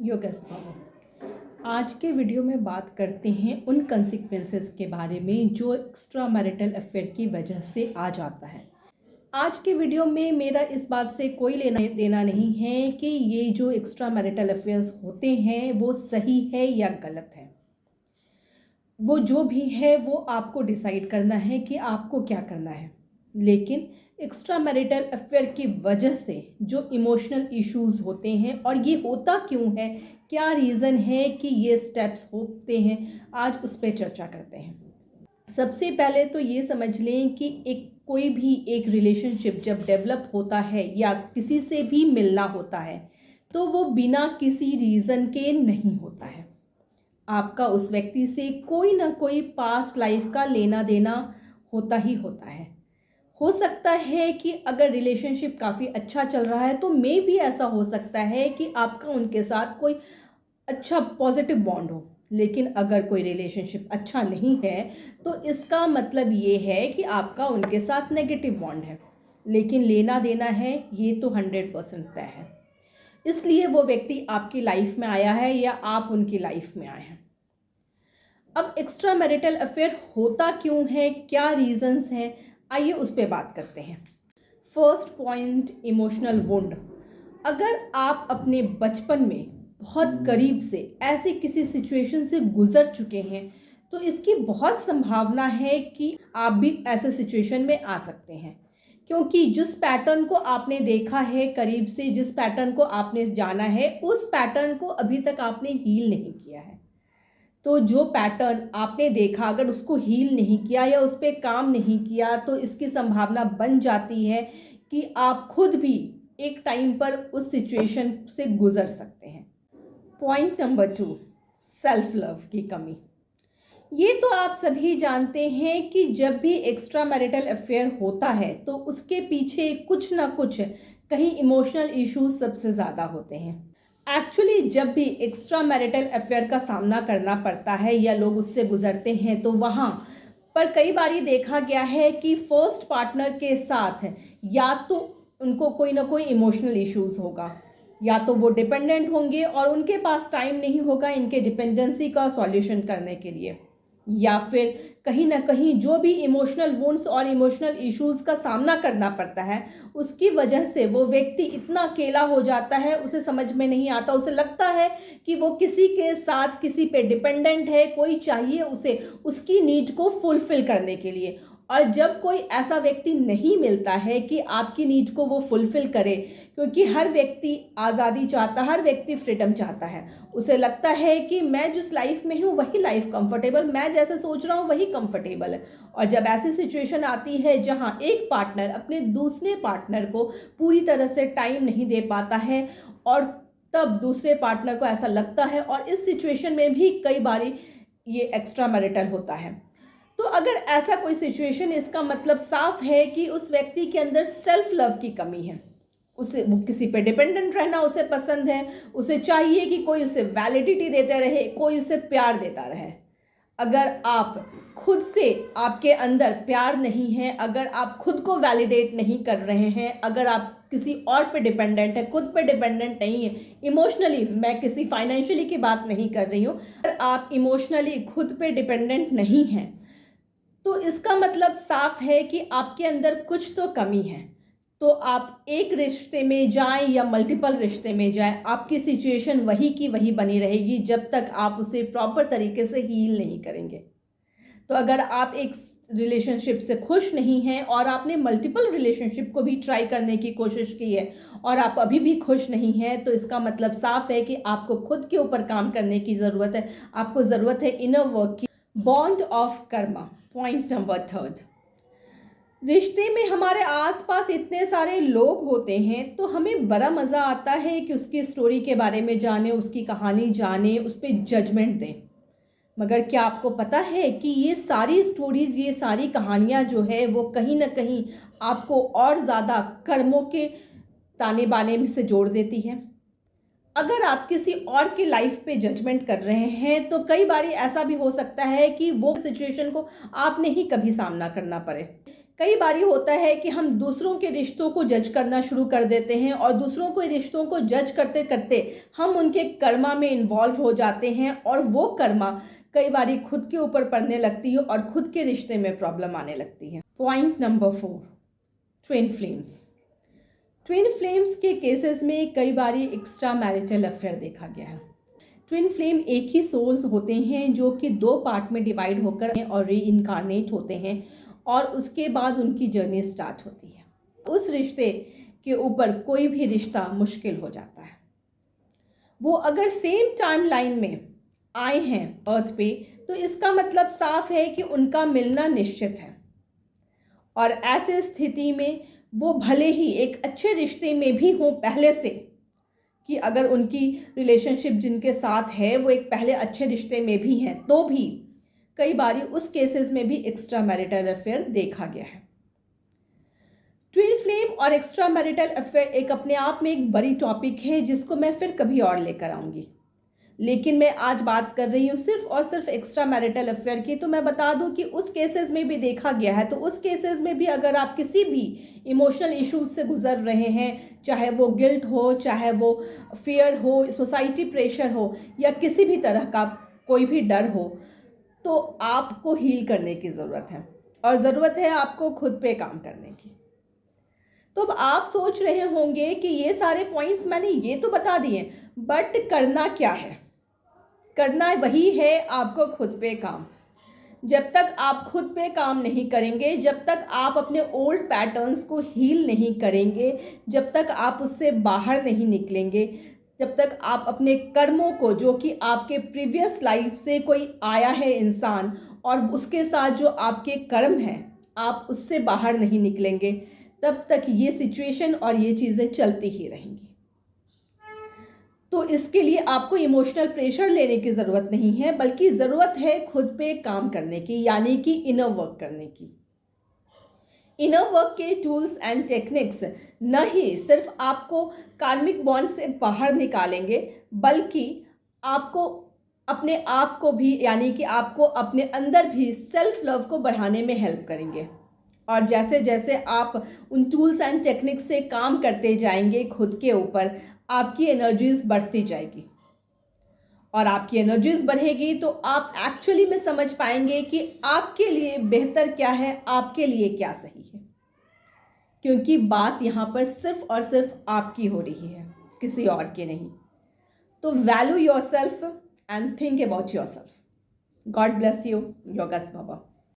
योगेश बाबू, आज के वीडियो में बात करते हैं उन कंसिक्वेंसेस के बारे में जो एक्स्ट्रा मैरिटल अफेयर की वजह से आ जाता है। आज के वीडियो में मेरा इस बात से कोई लेना देना नहीं है कि ये जो एक्स्ट्रा मैरिटल अफेयर्स होते हैं वो सही है या गलत है। वो जो भी है वो आपको डिसाइड करना है कि आपको क्या करना है। लेकिन एक्स्ट्रा मैरिटल अफेयर की वजह से जो इमोशनल इश्यूज होते हैं और ये होता क्यों है, क्या रीज़न है कि ये स्टेप्स होते हैं, आज उस पर चर्चा करते हैं। सबसे पहले तो ये समझ लें कि कोई भी एक रिलेशनशिप जब डेवलप होता है या किसी से भी मिलना होता है तो वो बिना किसी रीज़न के नहीं होता है। आपका उस व्यक्ति से कोई ना कोई पास्ट लाइफ का लेना देना होता ही होता है। हो सकता है कि अगर रिलेशनशिप काफ़ी अच्छा चल रहा है तो मे भी ऐसा हो सकता है कि आपका उनके साथ कोई अच्छा पॉजिटिव बॉन्ड हो। लेकिन अगर कोई रिलेशनशिप अच्छा नहीं है तो इसका मतलब ये है कि आपका उनके साथ नेगेटिव बॉन्ड है। लेकिन लेना देना है ये तो 100% तय है। इसलिए वो व्यक्ति आपकी लाइफ में आया है या आप उनकी लाइफ में आए हैं। अब एक्स्ट्रा मैरिटल अफेयर होता क्यों है, क्या रीजंस हैं, आइए उस पर बात करते हैं। First point, emotional wound. अगर आप अपने बचपन में बहुत करीब से ऐसे किसी सिचुएशन से गुजर चुके हैं तो इसकी बहुत संभावना है कि आप भी ऐसे सिचुएशन में आ सकते हैं, क्योंकि जिस पैटर्न को आपने देखा है करीब से, जिस पैटर्न को आपने जाना है, उस पैटर्न को अभी तक आपने हील नहीं किया है। तो जो पैटर्न आपने देखा अगर उसको हील नहीं किया या उस पर काम नहीं किया तो इसकी संभावना बन जाती है कि आप खुद भी एक टाइम पर उस सिचुएशन से गुजर सकते हैं। पॉइंट नंबर 2, सेल्फ लव की कमी। ये तो आप सभी जानते हैं कि जब भी एक्स्ट्रा मैरिटल अफेयर होता है तो उसके पीछे कुछ ना कुछ कहीं इमोशनल इश्यूज सबसे ज़्यादा होते हैं। एक्चुअली जब भी एक्स्ट्रा मैरिटल अफेयर का सामना करना पड़ता है या लोग उससे गुजरते हैं तो वहाँ पर कई बारी देखा गया है कि फर्स्ट पार्टनर के साथ या तो उनको कोई ना कोई इमोशनल इश्यूज होगा, या तो वो डिपेंडेंट होंगे और उनके पास टाइम नहीं होगा इनके डिपेंडेंसी का सॉल्यूशन करने के लिए, या फिर कहीं ना कहीं जो भी इमोशनल वुंड्स और इमोशनल इश्यूज का सामना करना पड़ता है उसकी वजह से वो व्यक्ति इतना अकेला हो जाता है, उसे समझ में नहीं आता, उसे लगता है कि वो किसी के साथ किसी पे डिपेंडेंट है, कोई चाहिए उसे उसकी नीड को फुलफिल करने के लिए। और जब कोई ऐसा व्यक्ति नहीं मिलता है कि आपकी नीड को वो फुलफिल करे, क्योंकि हर व्यक्ति आज़ादी चाहता है, हर व्यक्ति फ्रीडम चाहता है, उसे लगता है कि मैं जिस लाइफ में हूँ वही लाइफ कंफर्टेबल, मैं जैसे सोच रहा हूँ वही कंफर्टेबल है। और जब ऐसी सिचुएशन आती है जहाँ एक पार्टनर अपने दूसरे पार्टनर को पूरी तरह से टाइम नहीं दे पाता है और तब दूसरे पार्टनर को ऐसा लगता है, और इस सिचुएशन में भी कई बारी ये एक्स्ट्रा मैरिटल होता है। तो अगर ऐसा कोई सिचुएशन, इसका मतलब साफ है कि उस व्यक्ति के अंदर सेल्फ लव की कमी है। उसे वो किसी पे डिपेंडेंट रहना उसे पसंद है, उसे चाहिए कि कोई उसे वैलिडिटी देते रहे, कोई उसे प्यार देता रहे। अगर आप खुद से, आपके अंदर प्यार नहीं है, अगर आप खुद को वैलिडेट नहीं कर रहे हैं, अगर आप किसी और पे डिपेंडेंट है, खुद पे डिपेंडेंट नहीं है इमोशनली, मैं किसी फाइनेंशियली की बात नहीं कर रही हूँ, अगर आप इमोशनली खुद पे डिपेंडेंट नहीं हैं तो इसका मतलब साफ है कि आपके अंदर कुछ तो कमी है। तो आप एक रिश्ते में जाएं या मल्टीपल रिश्ते में जाएं, आपकी सिचुएशन वही की वही बनी रहेगी जब तक आप उसे प्रॉपर तरीके से हील नहीं करेंगे। तो अगर आप एक रिलेशनशिप से खुश नहीं हैं और आपने मल्टीपल रिलेशनशिप को भी ट्राई करने की कोशिश की है और आप अभी भी खुश नहीं हैं, तो इसका मतलब साफ है कि आपको खुद के ऊपर काम करने की ज़रूरत है। आपको ज़रूरत है इनर वर्क की। Bond of Karma, point number 3। रिश्ते में हमारे आसपास इतने सारे लोग होते हैं तो हमें बड़ा मज़ा आता है कि उसकी स्टोरी के बारे में जाने, उसकी कहानी जाने, उस पर जजमेंट दें। मगर क्या आपको पता है कि ये सारी स्टोरीज, ये सारी कहानियाँ जो है वो कहीं ना कहीं आपको और ज़्यादा कर्मों के ताने बाने में से जोड़ देती है। अगर आप किसी और की लाइफ पे जजमेंट कर रहे हैं तो कई बारी ऐसा भी हो सकता है कि वो सिचुएशन को आपने ही कभी सामना करना पड़े। कई बारी होता है कि हम दूसरों के रिश्तों को जज करना शुरू कर देते हैं और दूसरों के रिश्तों को जज करते करते हम उनके कर्मा में इन्वॉल्व हो जाते हैं और वो कर्मा कई बारी खुद के ऊपर पड़ने लगती है और खुद के रिश्ते में प्रॉब्लम आने लगती है। Point number 4, twin flames. Twin flames के केसेस में कई बारी एक्स्ट्रा मैरिटल अफेयर देखा गया है। ट्विन फ्लेम एक ही सोल्स होते हैं जो कि 2 पार्ट में डिवाइड होकर और रीइनकार्नेट होते हैं और उसके बाद उनकी जर्नी स्टार्ट होती है। उस रिश्ते के ऊपर कोई भी रिश्ता मुश्किल हो जाता है। वो अगर सेम टाइम लाइन में आए हैं अर्थ पे तो इसका मतलब साफ है कि उनका मिलना निश्चित है और ऐसे स्थिति में वो भले ही एक अच्छे रिश्ते में भी हों पहले से, कि अगर उनकी रिलेशनशिप जिनके साथ है वो एक पहले अच्छे रिश्ते में भी हैं तो भी कई बारी उस केसेस में भी एक्स्ट्रा मैरिटल अफेयर देखा गया है। ट्विन फ्लेम और एक्स्ट्रा मैरिटल अफेयर एक अपने आप में एक बड़ी टॉपिक है जिसको मैं फिर कभी और लेकर आऊँगी, लेकिन मैं आज बात कर रही हूँ सिर्फ और सिर्फ एक्स्ट्रा मैरिटल अफेयर की। तो मैं बता दूँ कि उस केसेस में भी देखा गया है, तो उस केसेस में भी अगर आप किसी भी इमोशनल इश्यूज से गुजर रहे हैं, चाहे वो गिल्ट हो, चाहे वो फियर हो, सोसाइटी प्रेशर हो या किसी भी तरह का कोई भी डर हो, तो आपको हील करने की ज़रूरत है और ज़रूरत है आपको खुद पे काम करने की। तो अब आप सोच रहे होंगे कि ये सारे पॉइंट्स मैंने ये तो बता दिए, बट करना क्या है? करना वही है आपको खुद पे काम। जब तक आप खुद पे काम नहीं करेंगे, जब तक आप अपने ओल्ड पैटर्न्स को हील नहीं करेंगे, जब तक आप उससे बाहर नहीं निकलेंगे, जब तक आप अपने कर्मों को, जो कि आपके प्रीवियस लाइफ से कोई आया है इंसान और उसके साथ जो आपके कर्म हैं, आप उससे बाहर नहीं निकलेंगे, तब तक ये सिचुएशन और ये चीज़ें चलती ही रहेंगी। तो इसके लिए आपको इमोशनल प्रेशर लेने की ज़रूरत नहीं है, बल्कि ज़रूरत है खुद पे काम करने की, यानी कि इनर वर्क करने की। इनर वर्क के टूल्स एंड टेक्निक्स न ही सिर्फ आपको कार्मिक बॉन्ड से बाहर निकालेंगे, बल्कि आपको अपने आप को भी, यानी कि आपको अपने अंदर भी सेल्फ लव को बढ़ाने में हेल्प करेंगे। और जैसे जैसे आप उन टूल्स एंड टेक्निक्स से काम करते जाएंगे खुद के ऊपर, आपकी एनर्जीज बढ़ती जाएगी और आपकी एनर्जीज बढ़ेगी तो आप एक्चुअली में समझ पाएंगे कि आपके लिए बेहतर क्या है, आपके लिए क्या सही है, क्योंकि बात यहाँ पर सिर्फ और सिर्फ आपकी हो रही है, किसी और की नहीं। तो value yourself and think about yourself. God bless you. Yogesh Baba.